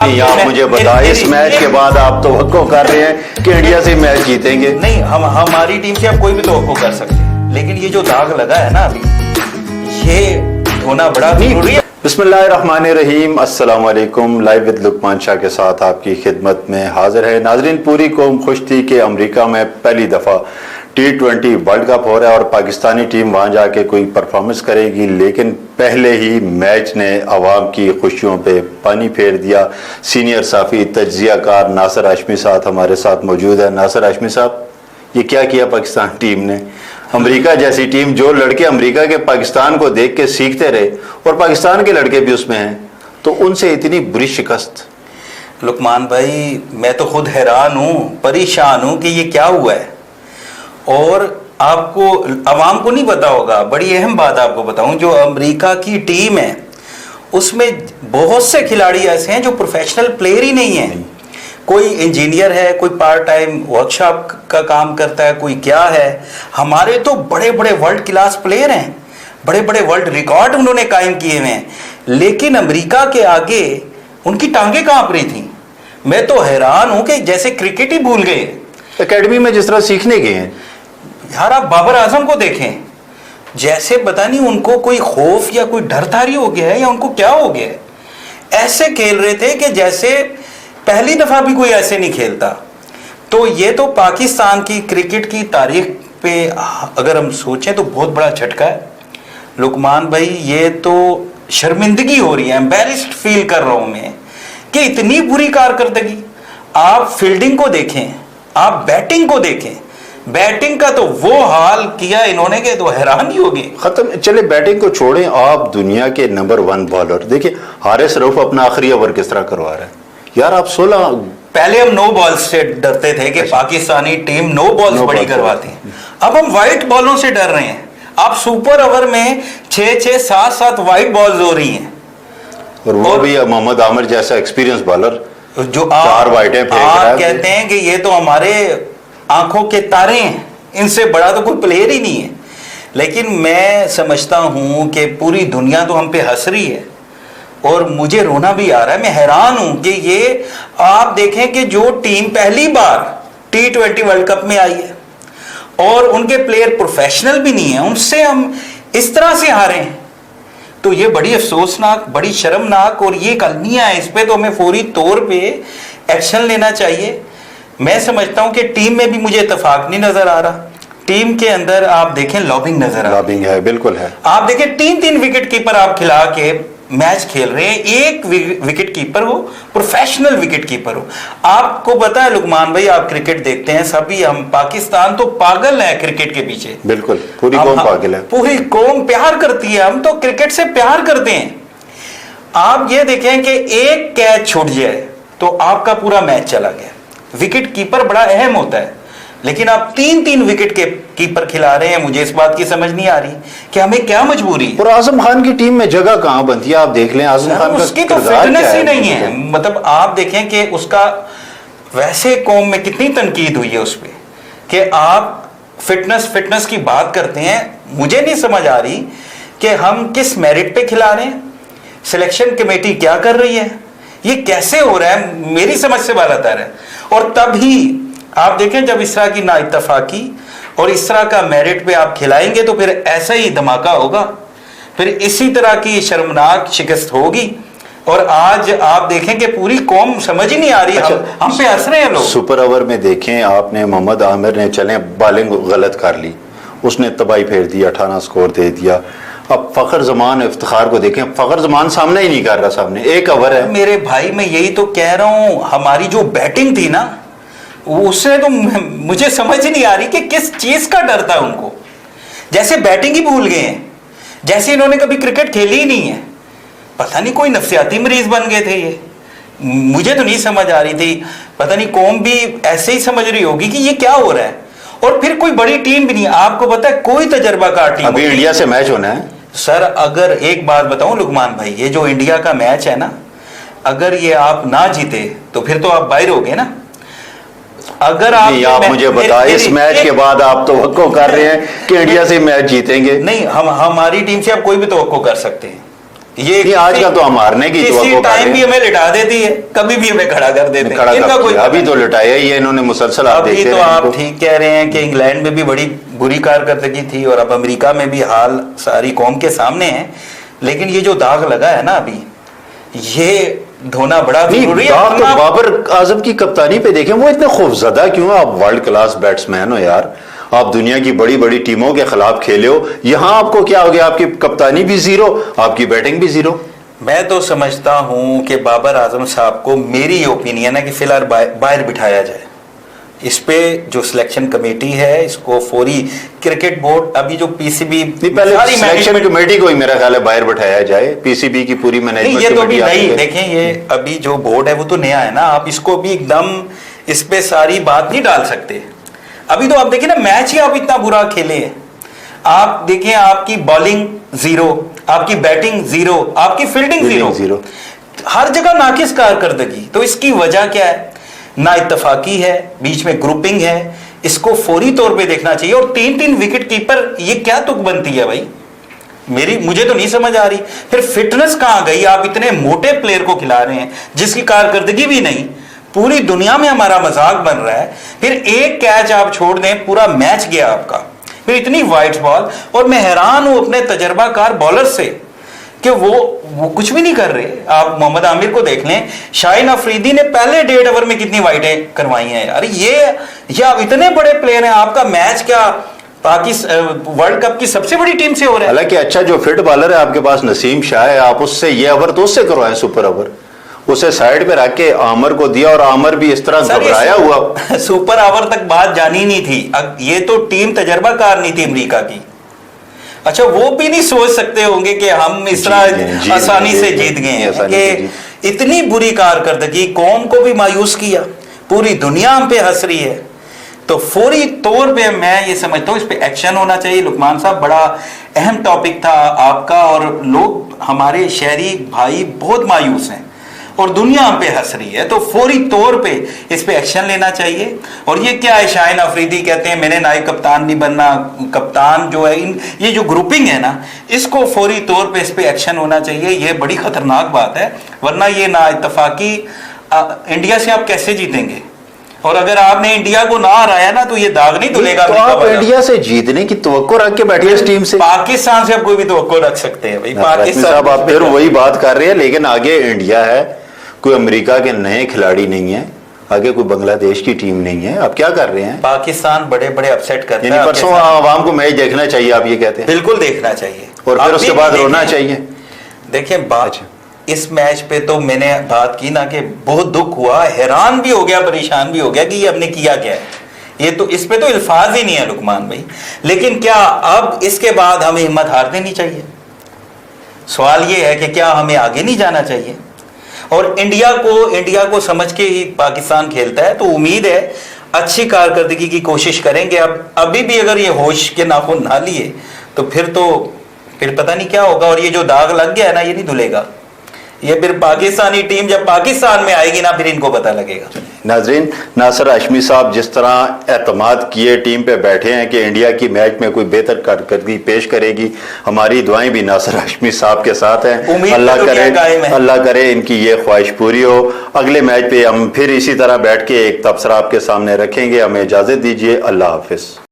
آپ مجھے بتائیں اس میچ کے بعد آپ توقع کر رہے ہیں کہ انڈیا سے میچ جیتیں گے؟ نہیں، ہماری ٹیم سے آپ کوئی بھی توقع کر سکتے ہیں، لیکن یہ جو داغ لگا ہے نا ابھی، یہ دھونا بڑا ضروری ہے۔ بسم اللہ الرحمن الرحیم، السلام علیکم۔ لائیو ود لقمان شاہ کے ساتھ آپ کی خدمت میں حاضر ہے۔ ناظرین، پوری قوم خوش تھی کہ امریکہ میں پہلی دفعہ T20 ورلڈ کپ ہو رہا ہے اور پاکستانی ٹیم وہاں جا کے کوئی پرفارمنس کرے گی، لیکن پہلے ہی میچ نے عوام کی خوشیوں پہ پانی پھیر دیا۔ سینئر صحافی تجزیہ کار ناصر ہاشمی صاحب ہمارے ساتھ موجود ہے۔ ناصر ہاشمی صاحب، یہ کیا کیا پاکستان ٹیم نے؟ امریکہ جیسی ٹیم، جو لڑکے امریکہ کے پاکستان کو دیکھ کے سیکھتے رہے اور پاکستان کے لڑکے بھی اس میں ہیں، تو ان سے اتنی بری شکست۔ لقمان بھائی، میں تو خود حیران ہوں، پریشان ہوں کہ یہ کیا ہوا ہے، اور آپ کو، عوام کو نہیں پتا ہوگا۔ بڑی اہم بات آپ کو بتاؤں، جو امریکہ کی ٹیم ہے اس میں بہت سے کھلاڑی ایسے ہیں جو پروفیشنل پلیئر ہی نہیں ہیں۔ کوئی انجینئر ہے، کوئی پارٹ ٹائم ورک شاپ کا کام کرتا ہے، کوئی کیا ہے۔ ہمارے تو بڑے بڑے ورلڈ کلاس پلیئر ہیں، بڑے بڑے ورلڈ ریکارڈ انہوں نے قائم کیے ہوئے ہیں، لیکن امریکہ کے آگے ان کی ٹانگیں کانپ رہی تھیں۔ میں تو حیران ہوں کہ جیسے کرکٹ ہی بھول گئے۔ اکیڈمی میں جس طرح سیکھنے گئے ہیں یار، آپ بابر اعظم کو دیکھیں، جیسے پتہ نہیں ان کو کوئی خوف یا کوئی ڈر طاری ہو گیا ہے یا ان کو کیا ہو گیا ہے، ایسے کھیل رہے تھے کہ جیسے پہلی دفعہ بھی کوئی ایسے نہیں کھیلتا۔ تو یہ تو پاکستان کی کرکٹ کی تاریخ پہ اگر ہم سوچیں تو بہت بڑا جھٹکا ہے۔ لقمان بھائی، یہ تو شرمندگی ہو رہی ہے، امبیرسڈ فیل کر رہا ہوں میں کہ اتنی بری کارکردگی۔ آپ فیلڈنگ کو دیکھیں، آپ بیٹنگ کو دیکھیں، بیٹنگ کا تو وہ حال کیا انہوں نے کہ تو حیران ہی ہوگی۔ ختم، چلے بیٹنگ کو چھوڑیں، آپ دنیا کے نمبر 1 بالر دیکھیں، حارث رؤف اپنا آخری اوور کس طرح کروا رہا ہے۔ یار آپ 16، پہلے ہم نو بال سے ڈرتے تھے کہ پاکستانی ٹیم نو بالز بڑی کرواتی ہیں، اب ہم وائٹ بالوں سے ڈر رہے ہیں۔ اب سپر اوور میں 6 7 وائٹ بالز ہو رہی ہیں، اور وہ بھی محمد عامر جیسا ایکسپیرینس بالر جو 4 وائٹیں پھینک رہا ہے۔ آپ کہتے ہیں کہ یہ تو ہمارے آنکھوں کے تارے ہیں، ان سے بڑا تو کوئی پلیئر ہی نہیں ہے۔ لیکن میں سمجھتا ہوں کہ پوری دنیا تو ہم پہ ہنس رہی ہے اور مجھے رونا بھی آ رہا ہے۔ میں حیران ہوں کہ یہ آپ دیکھیں کہ جو ٹیم پہلی بار T20 ورلڈ کپ میں آئی ہے اور ان کے پلیئر پروفیشنل بھی نہیں ہیں، ان سے ہم اس طرح سے ہارے ہیں، تو یہ بڑی افسوسناک، بڑی شرمناک، اور یہ المیہ ہے، اس پہ تو ہمیں فوری طور پہ ایکشن لینا چاہیے۔ میں سمجھتا ہوں کہ ٹیم میں بھی مجھے اتفاق نہیں نظر آ رہا۔ ٹیم کے اندر آپ دیکھیں لابنگ نظر آ رہی ہے، بالکل ہے۔ آپ دیکھیں 3 وکٹ کیپر آپ کھلا کے میچ کھیل رہے ہیں، ایک وکٹ کیپر ہو، پروفیشنل وکٹ کیپر ہو۔ آپ کو پتا ہے لقمان بھائی، آپ کرکٹ دیکھتے ہیں سبھی، ہم پاکستان تو پاگل ہے کرکٹ کے پیچھے، بالکل پوری قوم پاگل ہے، پوری قوم پیار کرتی ہے، ہم تو کرکٹ سے پیار کرتے ہیں۔ آپ یہ دیکھیں کہ ایک کیچ چھوٹ جائے تو آپ کا پورا میچ چلا گیا۔ وکٹ کیپر بڑا اہم ہوتا ہے، لیکن آپ 3 وکٹ کے کیپر کھلا رہے ہیں۔ مجھے اس بات کی سمجھ نہیں آ رہی کہ ہمیں کیا مجبوری ہے۔ اور اعظم خان کی ٹیم میں جگہ کہاں بنتی ہے؟ آپ دیکھ لیں اعظم خان کا اس کی تو فٹنس ہی نہیں ہے۔ مطلب آپ دیکھیں کہ اس کا ویسے قوم میں کتنی تنقید ہوئی ہے اس پہ کہ آپ فٹنس کی بات کرتے ہیں۔ مجھے نہیں سمجھ آ رہی کہ ہم کس میرٹ پہ کھلا رہے ہیں، سلیکشن کمیٹی کیا کر رہی ہے، یہ کیسے ہو رہا ہے، میری سمجھ سے بالا تر ہے۔ اور تب ہی آپ دیکھیں جب اس طرح کی نا اتفاقی اور اس طرح کا میرٹ پہ آپ کھلائیں گے تو پھر ایسا ہی دھماکہ ہوگا، پھر اسی طرح کی شرمناک شکست ہوگی۔ اور آج آپ دیکھیں کہ پوری قوم سمجھ ہی نہیں آ رہی، ہم پہ ہنس رہے ہیں لوگ۔ سپر اوور میں دیکھیں آپ نے، محمد عامر نے چلیں بالنگ غلط کر لی، اس نے تباہی پھیر دی، 18 سکور دے دیا۔ اب فخر زمان افتخار کو دیکھیں، فخر زمان سامنے ہی نہیں کر رہا، سامنے ایک اوور ہے۔ میرے بھائی میں یہی تو کہہ رہا ہوں، ہماری جو بیٹنگ تھی نا، اس سے تو مجھے سمجھ نہیں آ رہی کہ کس چیز کا ڈر تھا ان کو، جیسے بیٹنگ ہی بھول گئے ہیں، جیسے انہوں نے کبھی کرکٹ کھیلی ہی نہیں ہے۔ پتہ نہیں کوئی نفسیاتی مریض بن گئے تھے یہ، مجھے تو نہیں سمجھ آ رہی تھی۔ پتہ نہیں قوم بھی ایسے ہی سمجھ رہی ہوگی کہ یہ کیا ہو رہا ہے، اور پھر کوئی بڑی ٹیم بھی نہیں۔ آپ کو پتہ ہے کوئی تجربہ کار ٹیم، ابھی انڈیا سے میچ ہونا ہے سر۔ اگر ایک بات بتاؤں لقمان بھائی، یہ جو انڈیا کا میچ ہے نا، اگر یہ آپ نہ جیتے تو پھر تو آپ باہر ہو گئے نا۔ اگر آپ مجھے بتائیں اس میچ کے بعد آپ توقع کر رہے ہیں کہ انڈیا سے میچ جیتیں گے؟ نہیں، ہماری ٹیم سے آپ کوئی بھی توقع کر سکتے ہیں، یہ نہیں، آج کا تو ہم ہارنے کی توقع کسی کر رہے ٹائم بھی ہیں، ہمیں لٹا دیتی ہے، کبھی بھی ہمیں کھڑا کر دیتے ہیں، کھڑا ان کا کر کوئی دیا۔ ابھی تو لٹایا ہی ہے انہوں نے مسلسل، آپ ابھی دیکھتے تو رہے ان آپ کو۔ ٹھیک کہہ رہے ہیں کہ انگلینڈ میں بھی بڑی بری کارکردگی تھی، اور اب امریکہ میں بھی حال ساری قوم کے سامنے ہے، لیکن یہ جو داغ لگا ہے نا ابھی، یہ دھونا بڑا ضروری ہے۔ داغ تو بابر اعظم کی کپتانی پہ دیکھیں، وہ اتنے خوفزدہ کیوں ہیں؟ آپ ورلڈ کلاس بیٹسمین ہو یار، آپ دنیا کی بڑی بڑی ٹیموں کے خلاف کھیلے ہو، یہاں آپ کو کیا ہو گیا؟ آپ کی کپتانی بھی زیرو، آپ کی بیٹنگ بھی زیرو۔ میں تو سمجھتا ہوں کہ بابر اعظم صاحب کو، میری یہ اوپینین ہے کہ فی الحال باہر بٹھایا جائے۔ اس پہ جو سلیکشن کمیٹی ہے، اس کو فوری، کرکٹ بورڈ، ابھی جو پی سی بی، پہلے سلیکشن کمیٹی کو ہی میرا خیال ہے باہر بٹھایا جائے، پی سی بی کی پوری مینجمنٹ یہ تو ابھی کمیٹی نئی، دیکھیں یہ ابھی جو بورڈ ہے وہ تو نیا ہے نا، آپ اس کو بھی ایک دم اس پہ ساری بات نہیں ڈال سکتے۔ ابھی تو آپ دیکھیں نا، میچ ہی آپ اتنا برا کھیلے ہیں، آپ دیکھیں آپ کی بالنگ زیرو، آپ کی بیٹنگ زیرو، آپ کی فیلڈنگ زیرو، ہر جگہ ناقص کارکردگی۔ تو اس کی وجہ کیا ہے؟ نا اتفاقی ہے، بیچ میں گروپنگ ہے، اس کو فوری طور پہ دیکھنا چاہیے۔ اور تین تین وکٹ کیپر، یہ کیا تک بنتی ہے بھائی؟ مجھے تو نہیں سمجھ آ رہی۔ پھر فٹنس کہاں گئی؟ آپ اتنے موٹے پلیئر کو کھلا رہے ہیں جس کی کارکردگی بھی نہیں، پوری دنیا میں ہمارا مذاق بن رہا ہے، پھر ایک کیچ آپ چھوڑ دیں، پورا میچ گیا آپ کا، پھر اتنی وائٹ بال۔ اور میں حیران ہوں اپنے تجربہ کار بالر سے کہ وہ کچھ بھی نہیں کر رہے۔ آپ محمد عامر کو دیکھ لیں، شاہین افریدی نے پہلے 1.5 اوور میں کتنی وائٹیں کروائی ہیں یار۔ یہ آپ اتنے بڑے پلیئر ہیں، آپ کا میچ کیا ورلڈ کپ کی سب سے بڑی ٹیم سے ہو رہا ہے؟ حالانکہ اچھا جو فٹ بالر ہے آپ کے پاس نسیم شاہ ہے، آپ اس سے یہ اوور تو اس سے کروائیں، سپر اوور اسے سائیڈ پہ رکھ کے عامر کو دیا، اور عامر بھی اس طرح گھبرایا ہوا۔ سپر اوور تک بات جانی نہیں تھی، یہ تو ٹیم تجربہ کار نہیں تھی امریکہ کی۔ اچھا وہ بھی نہیں سوچ سکتے ہوں گے کہ ہم اس طرح آسانی سے جیت گئے ہیں، کہ اتنی بری کارکردگی قوم کو بھی مایوس کیا، پوری دنیا ہم پہ ہنس رہی ہے۔ تو فوری طور پہ میں یہ سمجھتا ہوں اس پہ ایکشن ہونا چاہیے۔ لقمان صاحب بڑا اہم ٹاپک تھا آپ کا، اور لوگ ہمارے شہری بھائی بہت مایوس ہیں اور دنیا ہم پہ ہنس رہی ہے، تو فوری طور پہ اس پہ ایکشن لینا چاہیے۔ اور یہ کیا ہے، شاہین افریدی کہتے ہیں میں نے نائب کپتان نہیں بننا، کپتان جو ہے، یہ جو گروپنگ ہے نا، اس کو فوری طور پہ اس پہ ایکشن ہونا چاہیے۔ یہ بڑی خطرناک بات ہے، ورنہ یہ نا اتفاقی انڈیا سے آپ کیسے جیتیں گے؟ اور اگر آپ نے انڈیا کو نہ ہرایا نا تو یہ داغ نہیں دھلے گا۔ تو آپ انڈیا سے جیتنے کی توقع رکھ کے بیٹھے اس ٹیم سے؟ پاکستان سے آپ کوئی بھی توقع رکھ سکتے ہیں بھائی، صاحب آپ پھر وہی بات کر رہے ہیں، لیکن آگے انڈیا ہے، کوئی امریکہ کے نئے کھلاڑی نہیں ہے، آگے کوئی بنگلہ دیش کی ٹیم نہیں ہے، آپ کیا کر رہے ہیں؟ پاکستان بڑے بڑے اپسیٹ کرتا ہے۔ یعنی پرسوں عوام کو میچ دیکھنا چاہیے، آپ یہ کہتے ہیں؟ بالکل دیکھنا چاہیے، اور پھر اس کے بعد رونا چاہیے۔ دیکھیں بات اس میچ پہ تو میں نے بات کی نا کہ بہت دکھ ہوا، حیران بھی ہو گیا، پریشان بھی ہو گیا کہ یہ ہم نے کیا کیا ہے۔ یہ تو اس پہ تو الفاظ ہی نہیں ہے لقمان بھائی۔ لیکن کیا اب اس کے بعد ہمیں ہمت ہار دینی چاہیے؟ سوال یہ ہے کہ کیا ہمیں آگے نہیں جانا چاہیے؟ اور انڈیا کو سمجھ کے ہی پاکستان کھیلتا ہے، تو امید ہے اچھی کارکردگی کی کوشش کریں گے۔ ابھی بھی اگر یہ ہوش کے ناخن نہ لیے تو پھر پتہ نہیں کیا ہوگا۔ اور یہ جو داغ لگ گیا ہے نا، یہ نہیں دھلے گا۔ یہ پھر پاکستانی ٹیم جب پاکستان میں آئے گی نا، پھر ان کو پتہ لگے گا۔ ناظرین، ناصر ہاشمی صاحب جس طرح اعتماد کیے ٹیم پہ بیٹھے ہیں کہ انڈیا کی میچ میں کوئی بہتر کارکردگی پیش کرے گی، ہماری دعائیں بھی ناصر ہاشمی صاحب کے ساتھ ہیں۔ اللہ کرے ان کی یہ خواہش پوری ہو۔ اگلے میچ پہ ہم پھر اسی طرح بیٹھ کے ایک تبصرہ آپ کے سامنے رکھیں گے۔ ہمیں اجازت دیجیے، اللہ حافظ۔